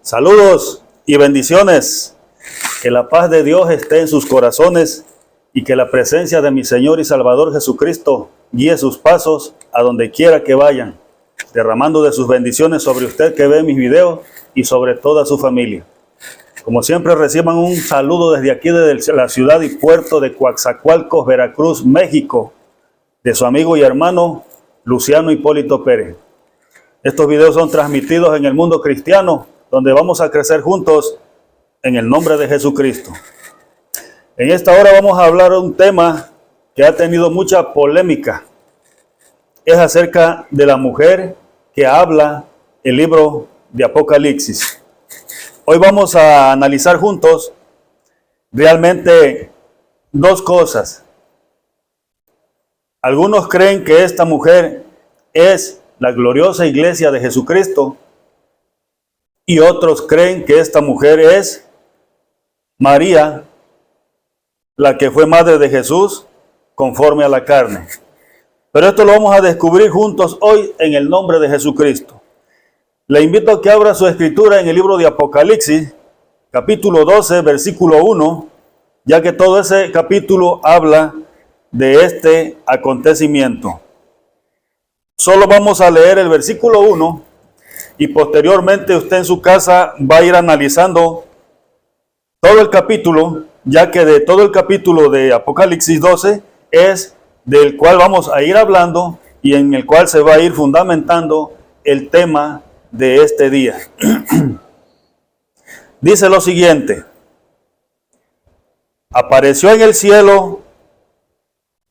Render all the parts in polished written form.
Saludos y bendiciones. Que la paz de Dios esté en sus corazones y que la presencia de mi Señor y Salvador Jesucristo guíe sus pasos a donde quiera que vayan, derramando de sus bendiciones sobre usted que ve mis videos y sobre toda su familia. Como siempre, reciban un saludo desde aquí, desde la ciudad y puerto de Coatzacoalcos, Veracruz, México, de su amigo y hermano Luciano Hipólito Pérez. Estos videos son transmitidos en el mundo cristiano, donde vamos a crecer juntos en el nombre de Jesucristo. En esta hora vamos a hablar de un tema que ha tenido mucha polémica. Es acerca de la mujer que habla el libro de Apocalipsis. Hoy vamos a analizar juntos realmente dos cosas. Algunos creen que esta mujer es la gloriosa iglesia de Jesucristo y otros creen que esta mujer es María, la que fue madre de Jesús conforme a la carne. Pero esto lo vamos a descubrir juntos hoy en el nombre de Jesucristo. Le invito a que abra su escritura en el libro de Apocalipsis, capítulo 12, versículo 1, ya que todo ese capítulo habla de este acontecimiento. Solo vamos a leer el versículo 1 y posteriormente usted en su casa va a ir analizando todo el capítulo, ya que de todo el capítulo de Apocalipsis 12 es del cual vamos a ir hablando y en el cual se va a ir fundamentando el tema de este día. Dice lo siguiente: apareció en el cielo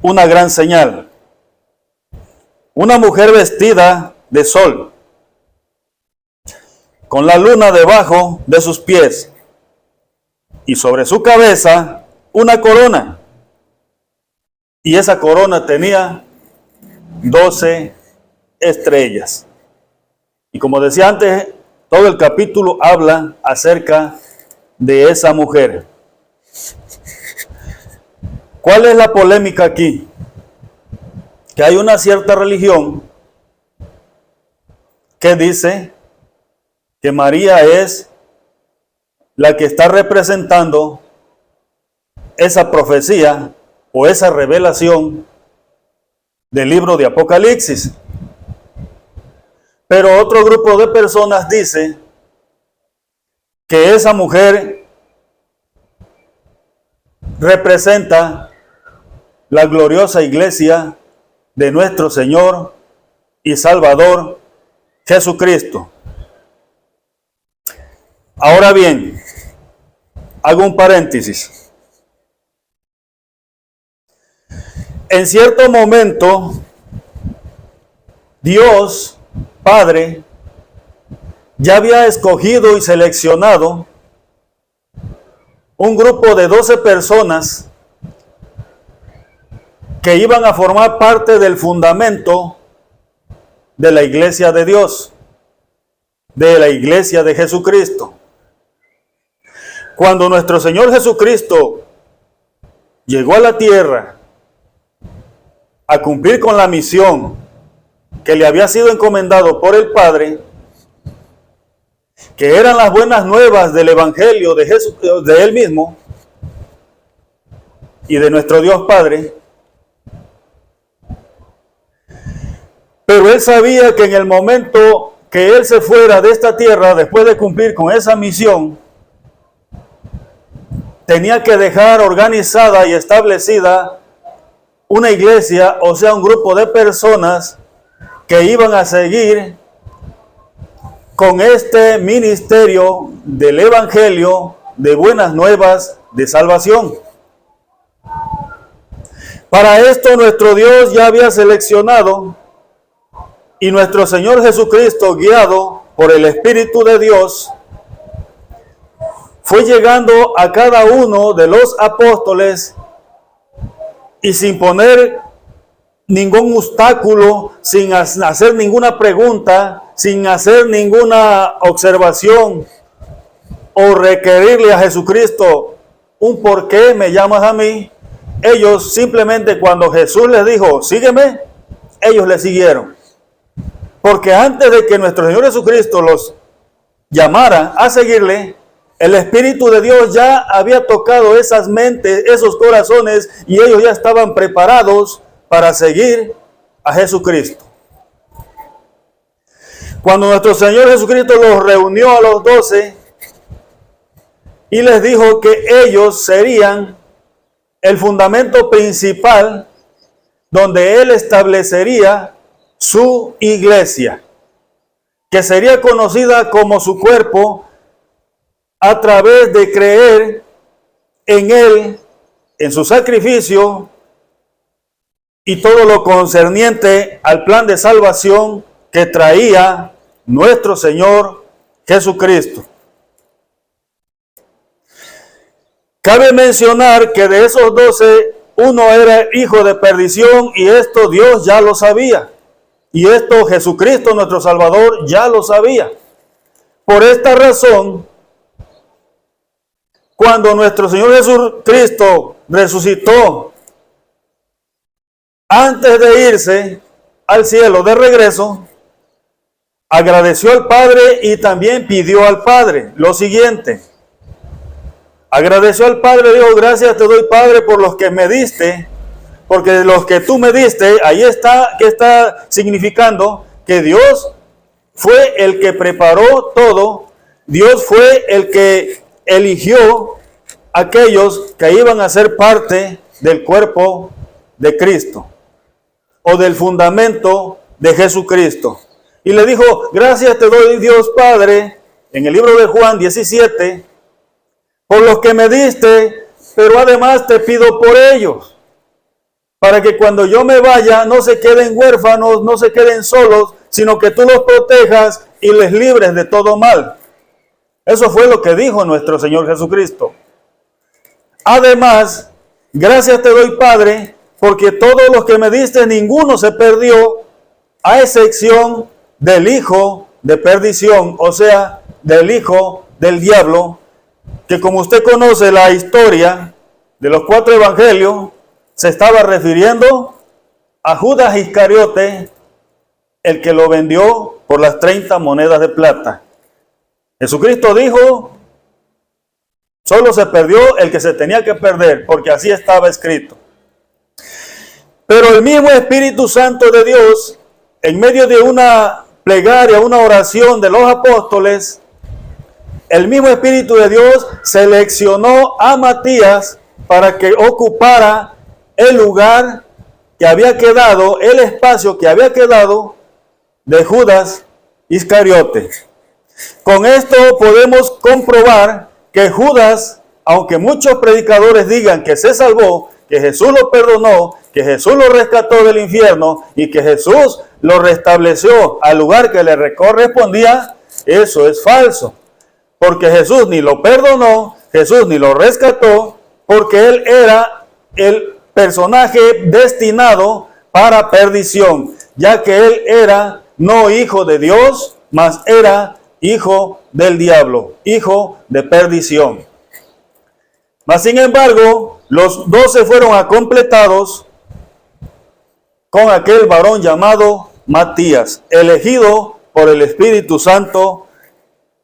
una gran señal, una mujer vestida de sol, con la luna debajo de sus pies, y sobre su cabeza una corona, y esa corona tenía 12 estrellas. Y como decía antes, todo el capítulo habla acerca de esa mujer. ¿Cuál es la polémica aquí? Que hay una cierta religión que dice que María es la que está representando esa profecía o esa revelación del libro de Apocalipsis. Pero otro grupo de personas dice que esa mujer representa la gloriosa iglesia de nuestro Señor y Salvador Jesucristo. Ahora bien, hago un paréntesis. En cierto momento, Dios Padre ya había escogido y seleccionado un grupo de 12 personas que iban a formar parte del fundamento de la iglesia de Dios, de la iglesia de Jesucristo. Cuando nuestro Señor Jesucristo llegó a la tierra a cumplir con la misión que le había sido encomendado por el Padre, que eran las buenas nuevas del Evangelio de Jesús, de Él mismo y de nuestro Dios Padre. Pero Él sabía que en el momento que Él se fuera de esta tierra, después de cumplir con esa misión, tenía que dejar organizada y establecida una iglesia, o sea, un grupo de personas que iban a seguir con este ministerio del Evangelio de buenas nuevas de salvación. Para esto nuestro Dios ya había seleccionado, y nuestro Señor Jesucristo, guiado por el Espíritu de Dios, fue llegando a cada uno de los apóstoles y sin poner ningún obstáculo, sin hacer ninguna pregunta, sin hacer ninguna observación o requerirle a Jesucristo un por qué me llamas a mí. Ellos simplemente, cuando Jesús les dijo, sígueme, ellos le siguieron. Porque antes de que nuestro Señor Jesucristo los llamaran a seguirle, el Espíritu de Dios ya había tocado esas mentes, esos corazones, y ellos ya estaban preparados para seguir a Jesucristo. Cuando nuestro Señor Jesucristo los reunió a los 12 y les dijo que ellos serían el fundamento principal donde Él establecería su iglesia, que sería conocida como su cuerpo a través de creer en Él, en su sacrificio y todo lo concerniente al plan de salvación que traía nuestro Señor Jesucristo. Cabe mencionar que de esos 12, uno era hijo de perdición, y esto Dios ya lo sabía. Y esto Jesucristo, nuestro Salvador, ya lo sabía. Por esta razón, cuando nuestro Señor Jesucristo resucitó, antes de irse al cielo de regreso, agradeció al Padre y también pidió al Padre lo siguiente. Agradeció al Padre, dijo: gracias te doy, Padre, por los que me diste, porque los que tú me diste, ahí está, que está significando que Dios fue el que preparó todo, Dios fue el que eligió aquellos que iban a ser parte del cuerpo de Cristo, o del fundamento de Jesucristo. Y le dijo: gracias te doy, Dios Padre, en el libro de Juan 17, por los que me diste, pero además te pido por ellos, para que cuando yo me vaya no se queden huérfanos, no se queden solos, sino que tú los protejas y les libres de todo mal. Eso fue lo que dijo nuestro Señor Jesucristo. Además, gracias te doy, Padre, porque todos los que me diste, ninguno se perdió, a excepción del hijo de perdición, o sea, del hijo del diablo, que como usted conoce la historia de los 4 evangelios, se estaba refiriendo a Judas Iscariote, el que lo vendió por las 30 monedas de plata. Jesucristo dijo: solo se perdió el que se tenía que perder, porque así estaba escrito. Pero el mismo Espíritu Santo de Dios, en medio de una plegaria, una oración de los apóstoles, el mismo Espíritu de Dios seleccionó a Matías para que ocupara el lugar que había quedado, el espacio que había quedado de Judas Iscariote. Con esto podemos comprobar que Judas, aunque muchos predicadores digan que se salvó, que Jesús lo perdonó, que Jesús lo rescató del infierno y que Jesús lo restableció al lugar que le correspondía, eso es falso. Porque Jesús ni lo perdonó, Jesús ni lo rescató, porque él era el personaje destinado para perdición, ya que él era no hijo de Dios, mas era hijo del diablo, hijo de perdición. Mas sin embargo, los 12 fueron completados con aquel varón llamado Matías, elegido por el Espíritu Santo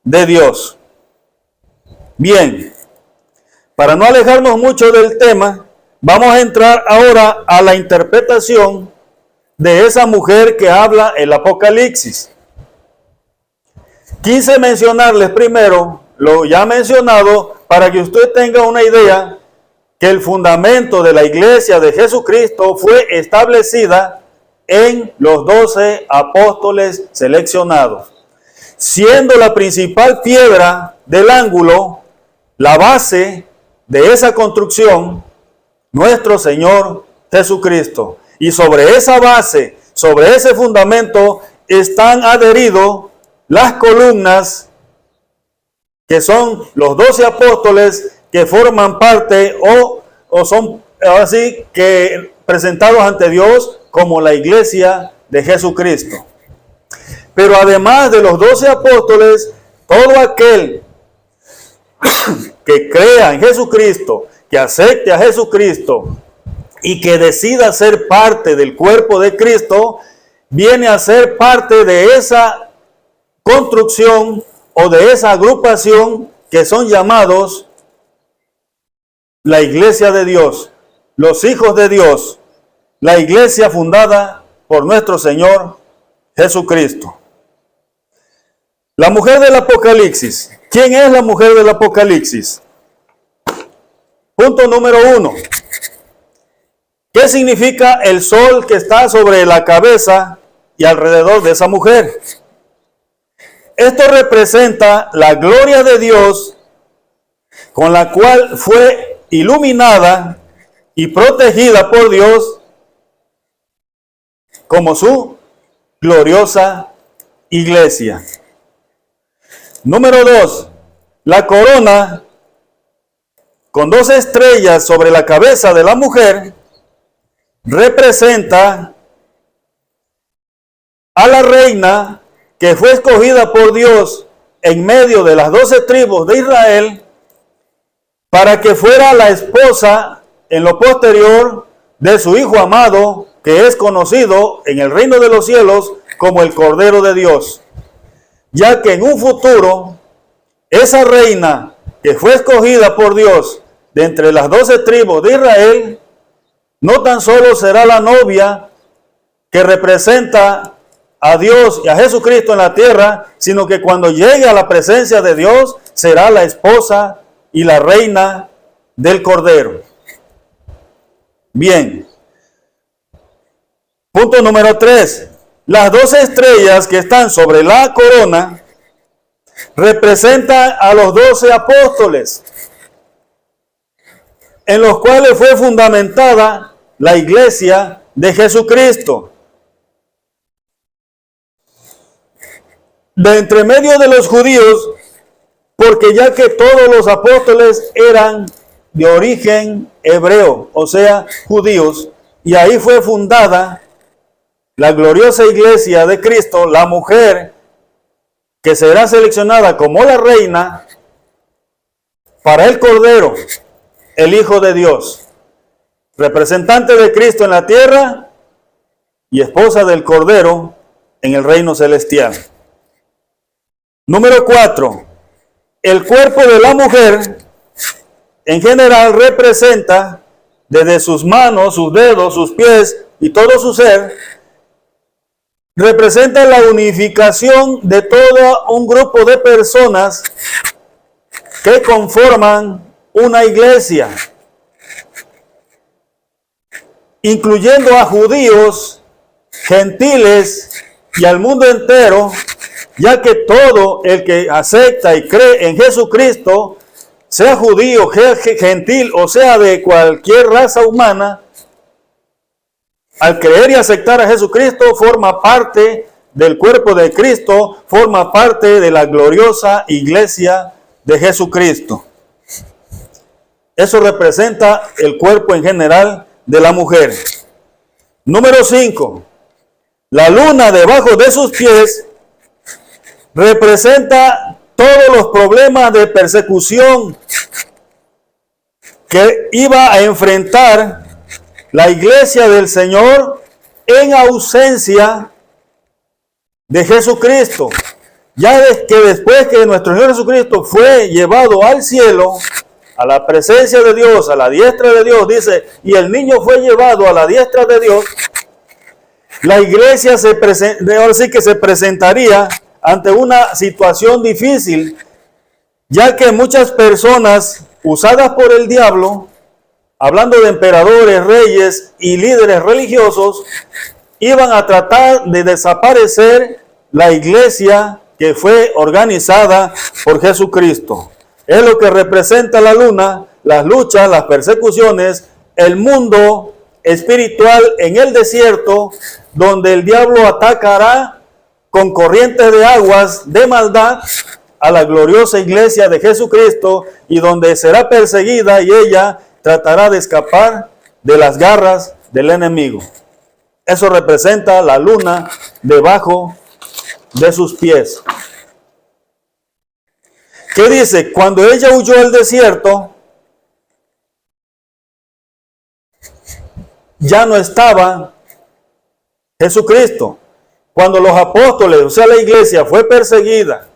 de Dios. Bien, para no alejarnos mucho del tema, vamos a entrar ahora a la interpretación de esa mujer que habla el Apocalipsis. Quise mencionarles primero lo ya mencionado para que usted tenga una idea que el fundamento de la iglesia de Jesucristo fue establecida en los 12 apóstoles seleccionados, siendo la principal piedra del ángulo, la base de esa construcción, nuestro Señor Jesucristo. Y sobre esa base, sobre ese fundamento, están adheridos las columnas que son los 12 apóstoles que forman parte o son así que presentados ante Dios como la iglesia de Jesucristo. Pero además de los 12 apóstoles, todo aquel que crea en Jesucristo, que acepte a Jesucristo y que decida ser parte del cuerpo de Cristo, viene a ser parte de esa construcción o de esa agrupación que son llamados la iglesia de Dios, los hijos de Dios, la iglesia fundada por nuestro Señor Jesucristo. La mujer del Apocalipsis. ¿Quién es la mujer del Apocalipsis? Punto número 1. ¿Qué significa el sol que está sobre la cabeza y alrededor de esa mujer? Esto representa la gloria de Dios con la cual fue iluminada y protegida por Dios como su gloriosa iglesia. Número 2. La corona con 2 estrellas sobre la cabeza de la mujer representa a la reina que fue escogida por Dios en medio de las 12 tribus de Israel para que fuera la esposa en lo posterior de su Hijo amado, que es conocido en el reino de los cielos como el Cordero de Dios, ya que en un futuro esa reina que fue escogida por Dios de entre las 12 tribus de Israel no tan solo será la novia que representa a Dios y a Jesucristo en la tierra, sino que cuando llegue a la presencia de Dios será la esposa y la reina del Cordero. Bien. Punto número 3. Las 12 estrellas que están sobre la corona representan a los 12 apóstoles, en los cuales fue fundamentada la iglesia de Jesucristo. De entre medio de los judíos, porque ya que todos los apóstoles eran de origen hebreo, o sea, judíos, y ahí fue fundada la gloriosa iglesia de Cristo, la mujer que será seleccionada como la reina para el Cordero, el Hijo de Dios, representante de Cristo en la tierra y esposa del Cordero en el reino celestial. Número 4. El cuerpo de la mujer en general representa desde sus manos, sus dedos, sus pies y todo su ser, representa la unificación de todo un grupo de personas que conforman una iglesia, incluyendo a judíos, gentiles y al mundo entero, ya que todo el que acepta y cree en Jesucristo, sea judío, gentil o sea de cualquier raza humana, al creer y aceptar a Jesucristo forma parte del cuerpo de Cristo, forma parte de la gloriosa iglesia de Jesucristo. Eso representa el cuerpo en general de la mujer. Número 5. La luna debajo de sus pies representa todos los problemas de persecución que iba a enfrentar la iglesia del Señor en ausencia de Jesucristo. Ya que después que nuestro Señor Jesucristo fue llevado al cielo, a la presencia de Dios, a la diestra de Dios, dice, y el niño fue llevado a la diestra de Dios, la iglesia ahora sí que se presentaría ante una situación difícil, ya que muchas personas usadas por el diablo, hablando de emperadores, reyes y líderes religiosos, iban a tratar de desaparecer la iglesia que fue organizada por Jesucristo. Es lo que representa la luna, las luchas, las persecuciones, el mundo espiritual en el desierto, donde el diablo atacará con corrientes de aguas de maldad a la gloriosa iglesia de Jesucristo, y donde será perseguida y ella tratará de escapar de las garras del enemigo. Eso representa la luna debajo de sus pies. ¿Qué dice? Cuando ella huyó al desierto, ya no estaba Jesucristo. Cuando los apóstoles, o sea, la iglesia fue perseguida,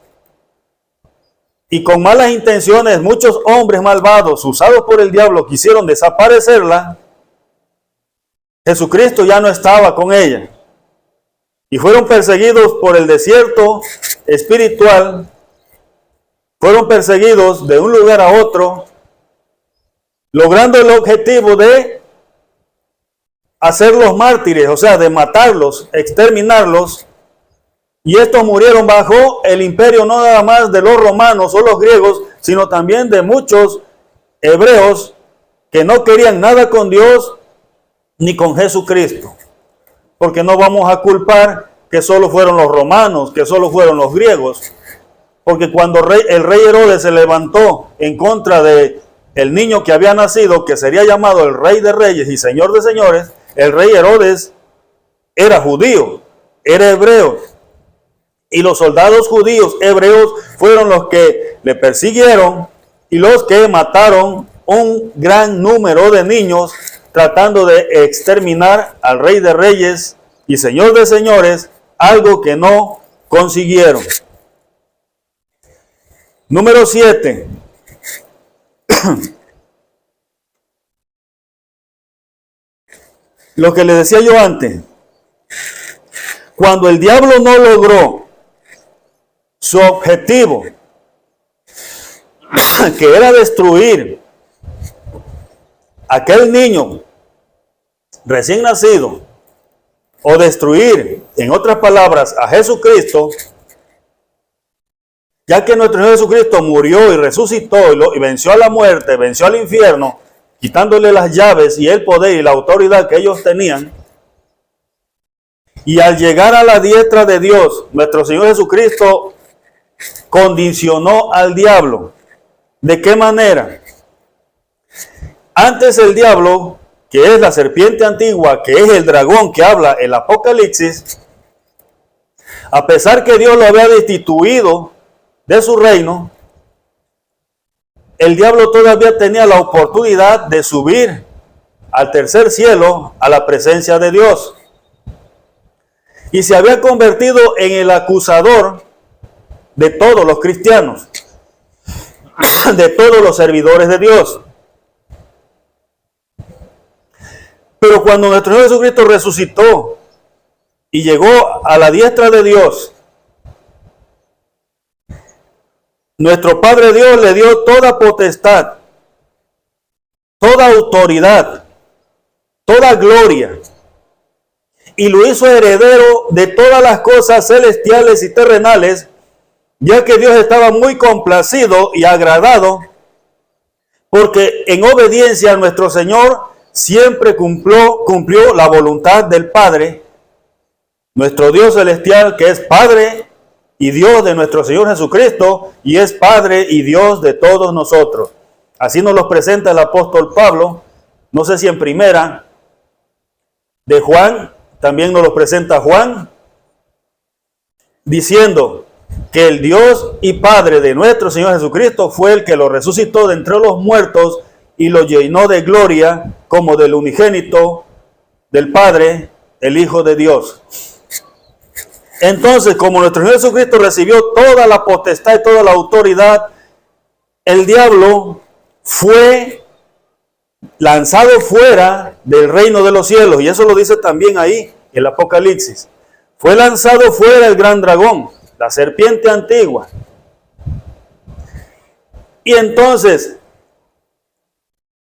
y con malas intenciones muchos hombres malvados usados por el diablo quisieron desaparecerla, Jesucristo ya no estaba con ella y fueron perseguidos por el desierto espiritual, fueron perseguidos de un lugar a otro, logrando el objetivo de hacerlos mártires, o sea, de matarlos, exterminarlos. Y estos murieron bajo el imperio no nada más de los romanos o los griegos, sino también de muchos hebreos que no querían nada con Dios ni con Jesucristo. Porque no vamos a culpar que solo fueron los romanos, que solo fueron los griegos. Porque cuando el rey Herodes se levantó en contra de el niño que había nacido, que sería llamado el Rey de Reyes y Señor de Señores, el rey Herodes era judío, era hebreo. Y los soldados judíos hebreos fueron los que le persiguieron y los que mataron un gran número de niños tratando de exterminar al Rey de Reyes y Señor de Señores, algo que no consiguieron. Número 7. Lo que les decía yo antes, cuando el diablo no logró su objetivo, que era destruir aquel niño recién nacido, o destruir, en otras palabras, a Jesucristo, ya que nuestro Señor Jesucristo murió y resucitó y venció a la muerte, venció al infierno, quitándole las llaves y el poder y la autoridad que ellos tenían. Y al llegar a la diestra de Dios, nuestro Señor Jesucristo condicionó al diablo. ¿De qué manera? Antes el diablo, que es la serpiente antigua, que es el dragón que habla el Apocalipsis, a pesar que Dios lo había destituido de su reino, el diablo todavía tenía la oportunidad de subir al tercer cielo a la presencia de Dios. Y se había convertido en el acusador de todos los cristianos, de todos los servidores de Dios. Pero cuando nuestro Señor Jesucristo resucitó y llegó a la diestra de Dios, nuestro Padre Dios le dio toda potestad, toda autoridad, toda gloria, y lo hizo heredero de todas las cosas celestiales y terrenales, ya que Dios estaba muy complacido y agradado, porque en obediencia a nuestro Señor siempre cumplió la voluntad del Padre, nuestro Dios celestial, que es Padre y Dios de nuestro Señor Jesucristo, y es Padre y Dios de todos nosotros. Así nos los presenta el apóstol Pablo, no sé si en primera de Juan, también nos los presenta Juan, diciendo que el Dios y Padre de nuestro Señor Jesucristo fue el que lo resucitó de entre los muertos y lo llenó de gloria como del unigénito del Padre, el Hijo de Dios. Entonces, como nuestro Señor Jesucristo recibió toda la potestad y toda la autoridad, el diablo fue lanzado fuera del reino de los cielos, y eso lo dice también ahí el Apocalipsis. Fue lanzado fuera el gran dragón, la serpiente antigua. Y entonces,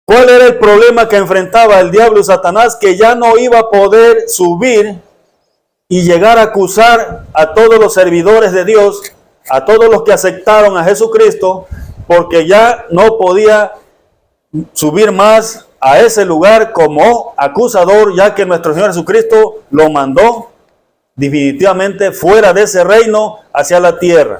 ¿cuál era el problema que enfrentaba el diablo y Satanás? Que ya no iba a poder subir y llegar a acusar a todos los servidores de Dios, a todos los que aceptaron a Jesucristo, porque ya no podía subir más a ese lugar como acusador, ya que nuestro Señor Jesucristo lo mandó definitivamente fuera de ese reino hacia la tierra.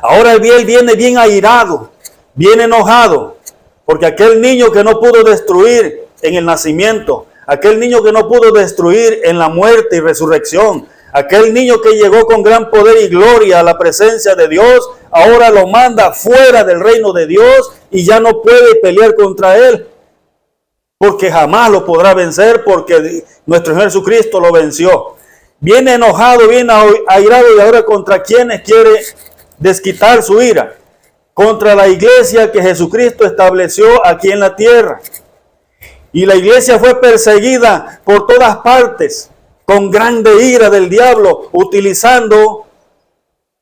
Ahora él viene bien airado, bien enojado, porque aquel niño que no pudo destruir en el nacimiento, aquel niño que no pudo destruir en la muerte y resurrección, aquel niño que llegó con gran poder y gloria a la presencia de Dios, ahora lo manda fuera del reino de Dios y ya no puede pelear contra él, porque jamás lo podrá vencer, porque nuestro Señor Jesucristo lo venció. Viene enojado, viene airado, y ahora contra quienes quiere desquitar su ira. contra la iglesia que Jesucristo estableció aquí en la tierra. Y la iglesia fue perseguida por todas partes, con grande ira del diablo, utilizando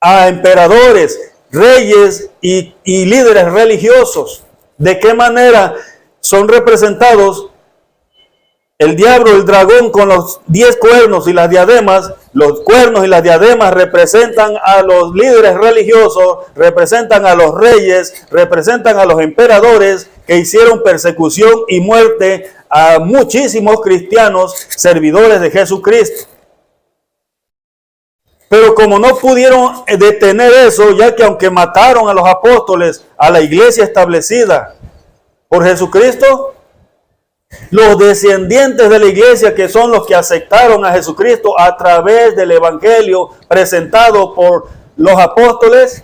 a emperadores, reyes y líderes religiosos. ¿De qué manera son representados el diablo, el dragón, con los 10 cuernos y las diademas? Los cuernos y las diademas representan a los líderes religiosos, representan a los reyes, representan a los emperadores que hicieron persecución y muerte a muchísimos cristianos servidores de Jesucristo. Pero como no pudieron detener eso, ya que aunque mataron a los apóstoles, a la iglesia establecida por Jesucristo, los descendientes de la iglesia, que son los que aceptaron a Jesucristo a través del evangelio presentado por los apóstoles,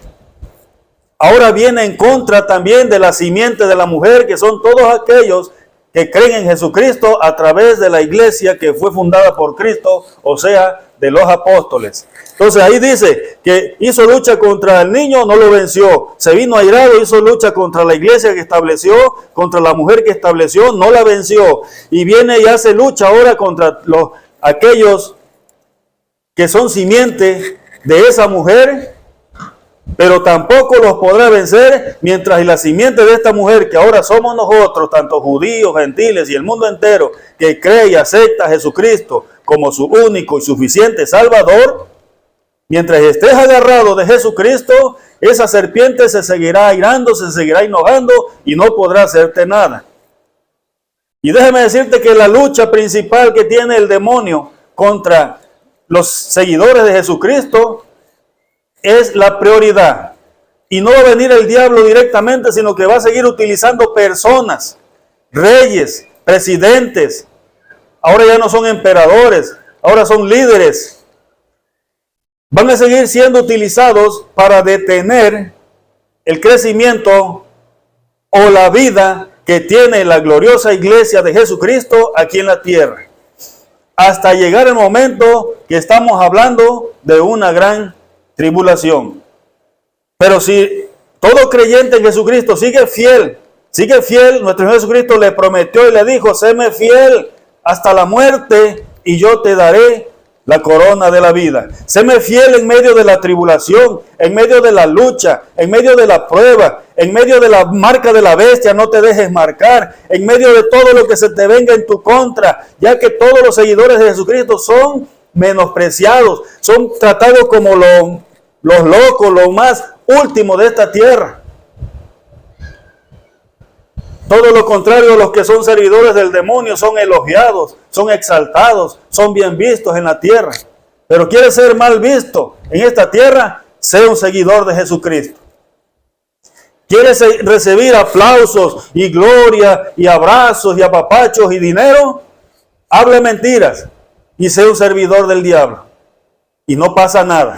ahora viene en contra también de la simiente de la mujer, que son todos aquellos que creen en Jesucristo a través de la iglesia que fue fundada por Cristo, o sea, de los apóstoles. Entonces ahí dice que hizo lucha contra el niño, no lo venció. Se vino airado, hizo lucha contra la iglesia que estableció, contra la mujer que estableció, no la venció. Y viene y hace lucha ahora contra aquellos que son simiente de esa mujer, pero tampoco los podrá vencer mientras la simiente de esta mujer, que ahora somos nosotros, tanto judíos, gentiles y el mundo entero, que cree y acepta a Jesucristo como su único y suficiente Salvador, mientras estés agarrado de Jesucristo, esa serpiente se seguirá airando, se seguirá enojando y no podrá hacerte nada. Y déjeme decirte que la lucha principal que tiene el demonio contra los seguidores de Jesucristo es la prioridad. Y no va a venir el diablo directamente, sino que va a seguir utilizando personas, reyes, presidentes. Ahora ya no son emperadores, ahora son líderes. Van a seguir siendo utilizados para detener el crecimiento o la vida que tiene la gloriosa iglesia de Jesucristo aquí en la tierra. Hasta llegar el momento que estamos hablando de una gran tribulación. Pero si todo creyente en Jesucristo sigue fiel, nuestro Señor Jesucristo le prometió y le dijo: séme fiel hasta la muerte y yo te daré la corona de la vida. Séme fiel en medio de la tribulación, en medio de la lucha, en medio de la prueba, en medio de la marca de la bestia, no te dejes marcar, en medio de todo lo que se te venga en tu contra, ya que todos los seguidores de Jesucristo son menospreciados, son tratados como los locos, lo más último de esta tierra. Todo lo contrario, los que son servidores del demonio son elogiados, son exaltados, son bien vistos en la tierra. Pero ¿quieres ser mal visto en esta tierra? Sé un seguidor de Jesucristo. ¿Quieres recibir aplausos y gloria y abrazos y apapachos y dinero? Hable mentiras y sé un servidor del diablo. Y no pasa nada.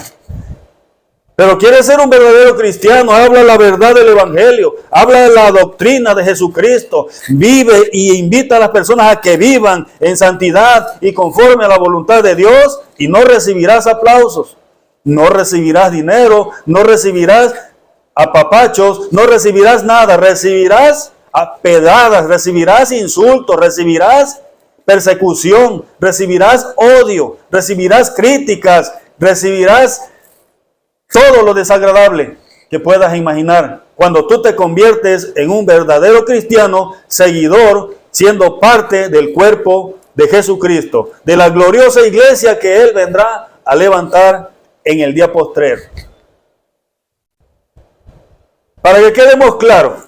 Pero quieres ser un verdadero cristiano, habla la verdad del evangelio, habla de la doctrina de Jesucristo, vive y invita a las personas a que vivan en santidad y conforme a la voluntad de Dios, y no recibirás aplausos, no recibirás dinero, no recibirás apapachos, no recibirás nada, recibirás pedradas, recibirás insultos, recibirás persecución, recibirás odio, recibirás críticas, recibirás todo lo desagradable que puedas imaginar cuando tú te conviertes en un verdadero cristiano, seguidor, siendo parte del cuerpo de Jesucristo, de la gloriosa iglesia que Él vendrá a levantar en el día postrero. Para que quedemos claros,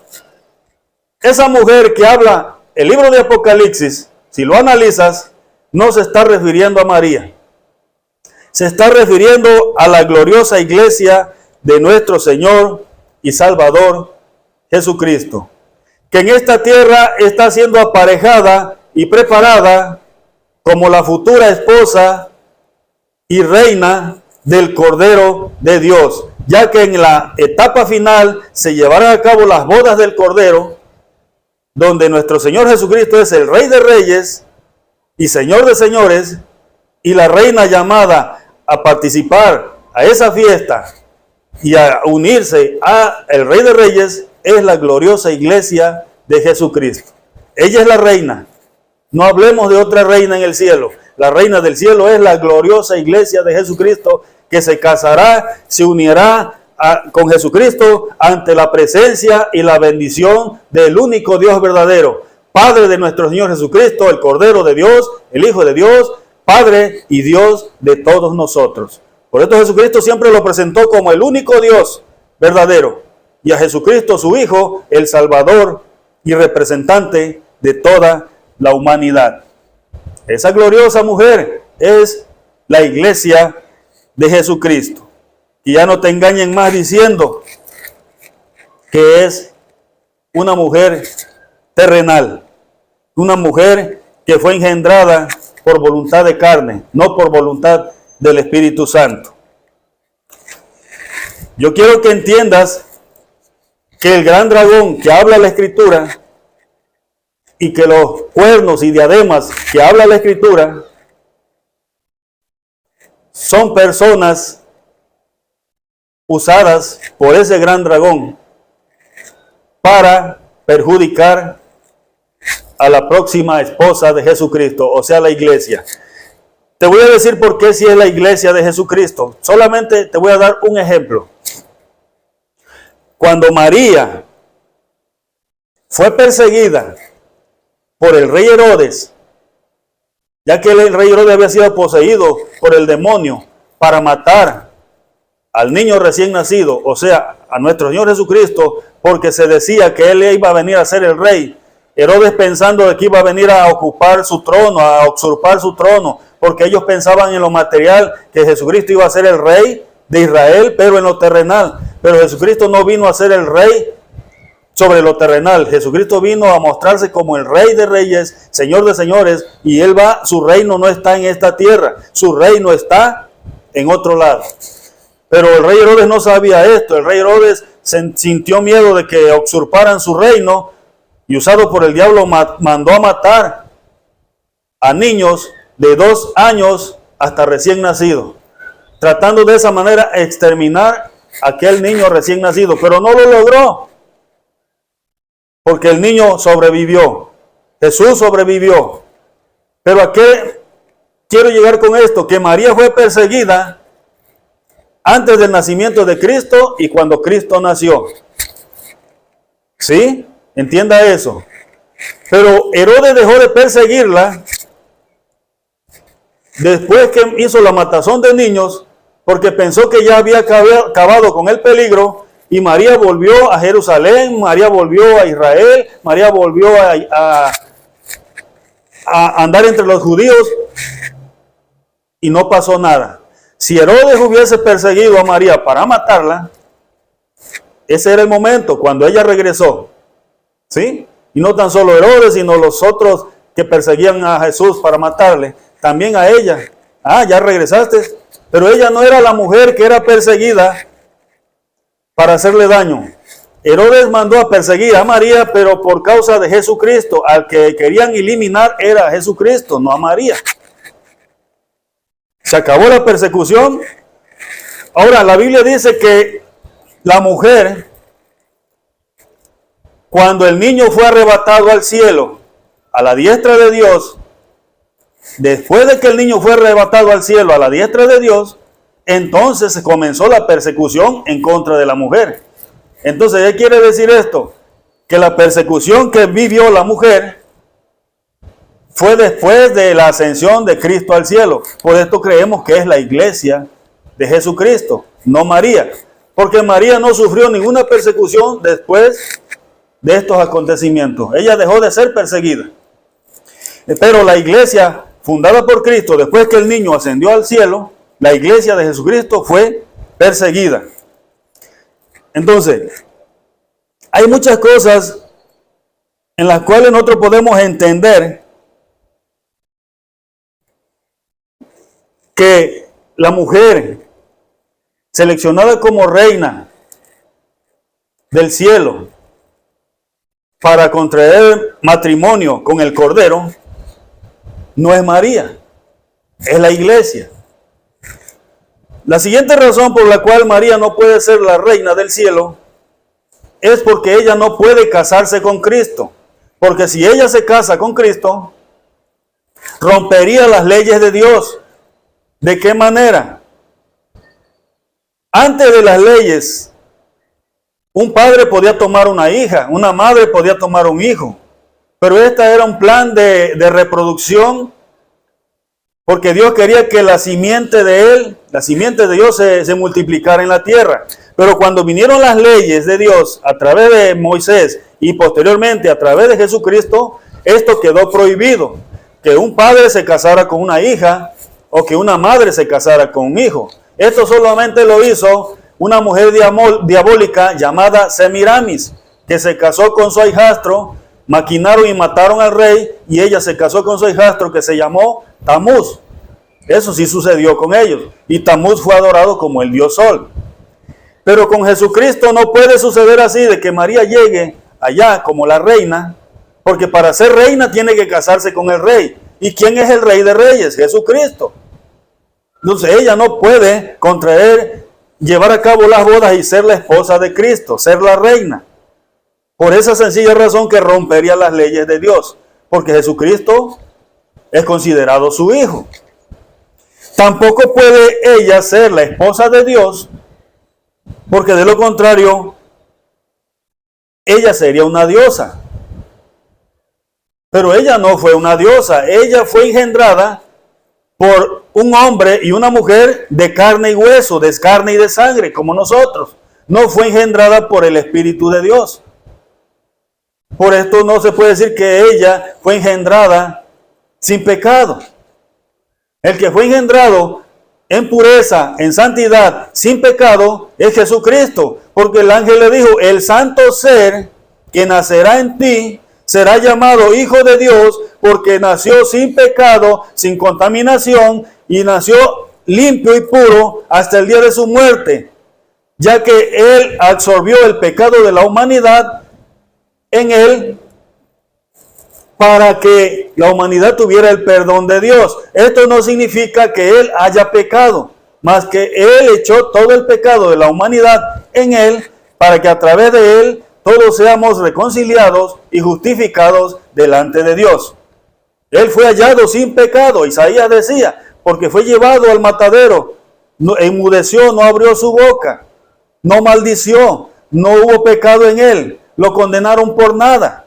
esa mujer que habla el libro de Apocalipsis, si lo analizas, no se está refiriendo a María. Se está refiriendo a la gloriosa iglesia de nuestro Señor y Salvador Jesucristo, que en esta tierra está siendo aparejada y preparada como la futura esposa y reina del Cordero de Dios, ya que en la etapa final se llevarán a cabo las bodas del Cordero, donde nuestro Señor Jesucristo es el Rey de Reyes y Señor de Señores, y la reina llamada a participar a esa fiesta y a unirse a el Rey de Reyes es la gloriosa iglesia de Jesucristo. Ella es la reina. No hablemos de otra reina en el cielo. La reina del cielo es la gloriosa iglesia de Jesucristo, que se casará, se unirá con Jesucristo ante la presencia y la bendición del único Dios verdadero, Padre de nuestro Señor Jesucristo, el Cordero de Dios, el Hijo de Dios, Padre y Dios de todos nosotros. Por esto Jesucristo siempre lo presentó como el único Dios verdadero, y a Jesucristo su Hijo, el Salvador y representante de toda la humanidad. Esa gloriosa mujer es la iglesia de Jesucristo. Y ya no te engañen más diciendo que es una mujer terrenal, una mujer que fue engendrada por voluntad de carne, no por voluntad del Espíritu Santo. Yo quiero que entiendas que el gran dragón que habla la Escritura y que los cuernos y diademas que habla la Escritura son personas usadas por ese gran dragón para perjudicar a la próxima esposa de Jesucristo, o sea, la iglesia. Te voy a decir por qué si es la iglesia de Jesucristo. Solamente te voy a dar un ejemplo. Cuando María fue perseguida por el rey Herodes, ya que el rey Herodes había sido poseído por el demonio para matar al niño recién nacido, o sea, a nuestro Señor Jesucristo, porque se decía que él iba a venir a ser el rey. Herodes pensando de que iba a venir a ocupar su trono, a usurpar su trono, porque ellos pensaban en lo material, que Jesucristo iba a ser el rey de Israel, pero en lo terrenal. Pero Jesucristo no vino a ser el rey sobre lo terrenal. Jesucristo vino a mostrarse como el Rey de Reyes, Señor de Señores, y su reino no está en esta tierra, su reino está en otro lado. Pero el rey Herodes no sabía esto. El rey Herodes sintió miedo de que usurparan su reino, y usado por el diablo mandó a matar a niños de 2 años hasta recién nacido, tratando de esa manera exterminar a aquel niño recién nacido, pero no lo logró, porque el niño sobrevivió, Jesús sobrevivió. Pero ¿a qué quiero llegar con esto? Que María fue perseguida antes del nacimiento de Cristo y cuando Cristo nació. ¿Sí? Entienda eso. Pero Herodes dejó de perseguirla después que hizo la matazón de niños, porque pensó que ya había acabado con el peligro, y María volvió a Jerusalén, María volvió a Israel, María volvió a andar entre los judíos, y no pasó nada. Si Herodes hubiese perseguido a María para matarla, ese era el momento cuando ella regresó. ¿Sí? Y no tan solo Herodes, sino los otros que perseguían a Jesús para matarle, también a ella. Ah, ya regresaste. Pero ella no era la mujer que era perseguida para hacerle daño. Herodes mandó a perseguir a María, pero por causa de Jesucristo. Al que querían eliminar era a Jesucristo, no a María. Se acabó la persecución. Ahora, la Biblia dice que la mujer, cuando el niño fue arrebatado al cielo, a la diestra de Dios, después de que el niño fue arrebatado al cielo, a la diestra de Dios, entonces se comenzó la persecución en contra de la mujer. Entonces, ¿qué quiere decir esto? Que la persecución que vivió la mujer fue después de la ascensión de Cristo al cielo. Por esto creemos que es la iglesia de Jesucristo, no María. Porque María no sufrió ninguna persecución después de estos acontecimientos. Ella dejó de ser perseguida. Pero la iglesia fundada por Cristo, después que el niño ascendió al cielo, la iglesia de Jesucristo fue perseguida. Entonces, hay muchas cosas en las cuales nosotros podemos entender que la mujer seleccionada como reina del cielo para contraer matrimonio con el Cordero no es María, es la iglesia. La siguiente razón por la cual María no puede ser la reina del cielo es porque ella no puede casarse con Cristo. Porque si ella se casa con Cristo, rompería las leyes de Dios. ¿De qué manera? Antes de las leyes, un padre podía tomar una hija, una madre podía tomar un hijo. Pero este era un plan de reproducción, porque Dios quería que la simiente de él, la simiente de Dios se multiplicara en la tierra. Pero cuando vinieron las leyes de Dios a través de Moisés y posteriormente a través de Jesucristo, esto quedó prohibido. Que un padre se casara con una hija o que una madre se casara con un hijo. Esto solamente lo hizo una mujer diabólica llamada Semiramis, que se casó con su hijastro, maquinaron y mataron al rey, y ella se casó con su hijastro que se llamó Tamuz. Eso sí sucedió con ellos, y Tamuz fue adorado como el dios Sol. Pero con Jesucristo no puede suceder así, de que María llegue allá como la reina, porque para ser reina tiene que casarse con el rey. ¿Y quién es el rey de reyes? Jesucristo. Entonces ella no puede llevar a cabo las bodas y ser la esposa de Cristo, ser la reina. Por esa sencilla razón que rompería las leyes de Dios, porque Jesucristo es considerado su hijo. Tampoco puede ella ser la esposa de Dios, porque de lo contrario, ella sería una diosa. Pero ella no fue una diosa, ella fue engendrada por un hombre y una mujer de carne y hueso, de carne y de sangre, como nosotros. No fue engendrada por el Espíritu de Dios. Por esto no se puede decir que ella fue engendrada sin pecado. El que fue engendrado en pureza, en santidad, sin pecado, es Jesucristo. Porque el ángel le dijo, el santo ser que nacerá en ti será llamado Hijo de Dios, porque nació sin pecado, sin contaminación, y nació limpio y puro hasta el día de su muerte, ya que él absorbió el pecado de la humanidad en él, para que la humanidad tuviera el perdón de Dios. Esto no significa que él haya pecado, más que él echó todo el pecado de la humanidad en él, para que a través de él todos seamos reconciliados y justificados delante de Dios. Él fue hallado sin pecado, Isaías decía, porque fue llevado al matadero, no enmudeció, no abrió su boca, no maldició, no hubo pecado en él, lo condenaron por nada,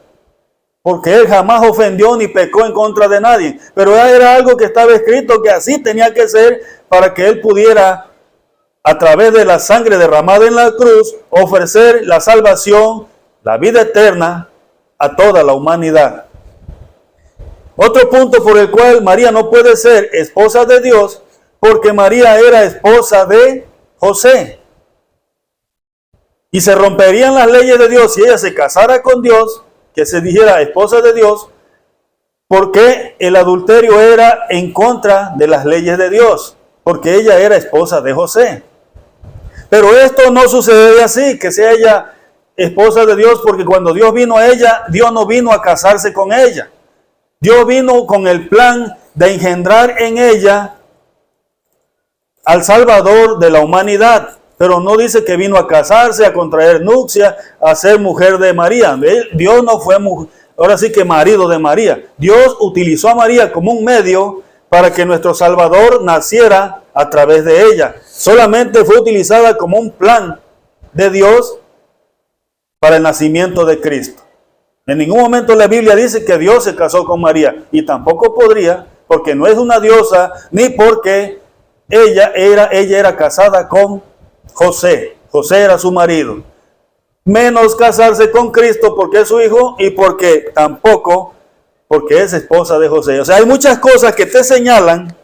porque él jamás ofendió ni pecó en contra de nadie. Pero era algo que estaba escrito que así tenía que ser, para que él pudiera, a través de la sangre derramada en la cruz, ofrecer la salvación, la vida eterna a toda la humanidad. Otro punto por el cual María no puede ser esposa de Dios, porque María era esposa de José. Y se romperían las leyes de Dios si ella se casara con Dios, que se dijera esposa de Dios, porque el adulterio era en contra de las leyes de Dios, porque ella era esposa de José. Pero esto no sucede así, que sea ella esposa de Dios, porque cuando Dios vino a ella, Dios no vino a casarse con ella. Dios vino con el plan de engendrar en ella al Salvador de la humanidad. Pero no dice que vino a casarse, a contraer nupcia, a ser mujer de María. Dios no fue, ahora sí que marido de María. Dios utilizó a María como un medio para que nuestro Salvador naciera a través de ella. Solamente fue utilizada como un plan de Dios para el nacimiento de Cristo. En ningún momento la Biblia dice que Dios se casó con María, y tampoco podría, porque no es una diosa, ni porque ella era casada con José. José era su marido. Menos casarse con Cristo porque es su hijo, y porque es esposa de José. O sea, hay muchas cosas que te señalan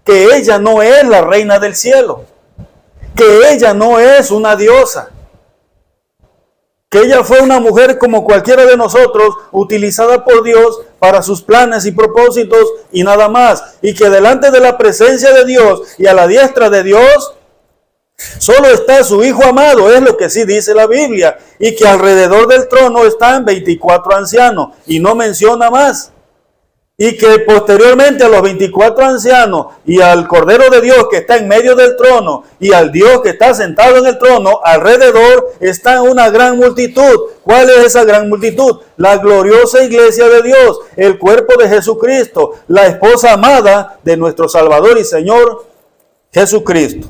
que ella no es la reina del cielo, que ella no es una diosa, que ella fue una mujer como cualquiera de nosotros, utilizada por Dios para sus planes y propósitos y nada más. Y que delante de la presencia de Dios y a la diestra de Dios, solo está su Hijo amado, es lo que sí dice la Biblia. Y que alrededor del trono están 24 ancianos, y no menciona más. y que posteriormente a los 24 ancianos y al Cordero de Dios que está en medio del trono y al Dios que está sentado en el trono, alrededor está una gran multitud. ¿Cuál es esa gran multitud? La gloriosa iglesia de Dios, el cuerpo de Jesucristo, la esposa amada de nuestro Salvador y Señor Jesucristo.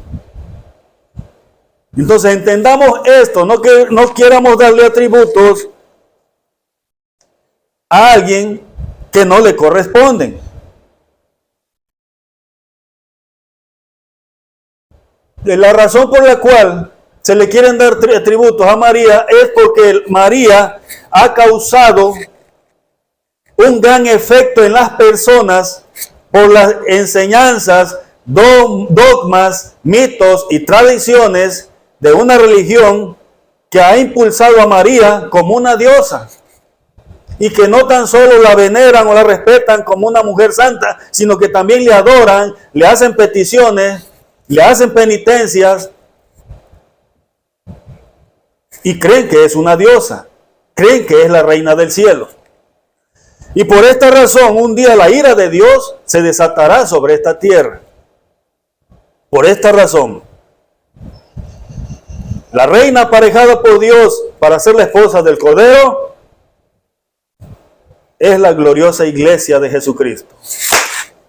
Entonces entendamos esto, no que no quieramos darle atributos a alguien que no le corresponden. La razón por la cual se le quieren dar atributos a María es porque María ha causado un gran efecto en las personas por las enseñanzas, dogmas, mitos y tradiciones de una religión que ha impulsado a María como una diosa. Y que no tan solo la veneran o la respetan como una mujer santa, sino que también le adoran, le hacen peticiones, le hacen penitencias y creen que es una diosa, creen que es la reina del cielo. Y por esta razón, un día la ira de Dios se desatará sobre esta tierra. Por esta razón, la reina aparejada por Dios para ser la esposa del Cordero es la gloriosa iglesia de Jesucristo.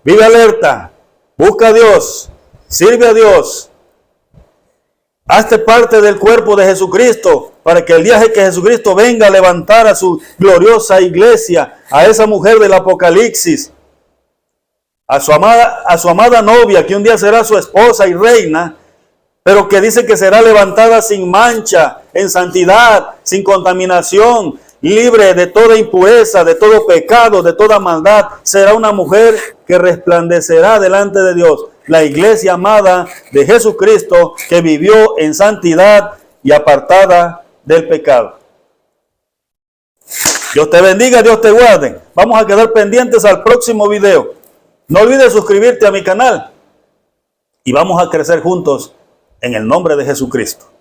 Vive alerta, busca a Dios, sirve a Dios, hazte parte del cuerpo de Jesucristo para que el día que Jesucristo venga a levantar a su gloriosa iglesia, a esa mujer del Apocalipsis, a su amada novia, que un día será su esposa y reina, pero que dice que será levantada sin mancha, en santidad, sin contaminación, libre de toda impureza, de todo pecado, de toda maldad. Será una mujer que resplandecerá delante de Dios. La iglesia amada de Jesucristo que vivió en santidad y apartada del pecado. Dios te bendiga, Dios te guarde. Vamos a quedar pendientes al próximo video. No olvides suscribirte a mi canal y vamos a crecer juntos en el nombre de Jesucristo.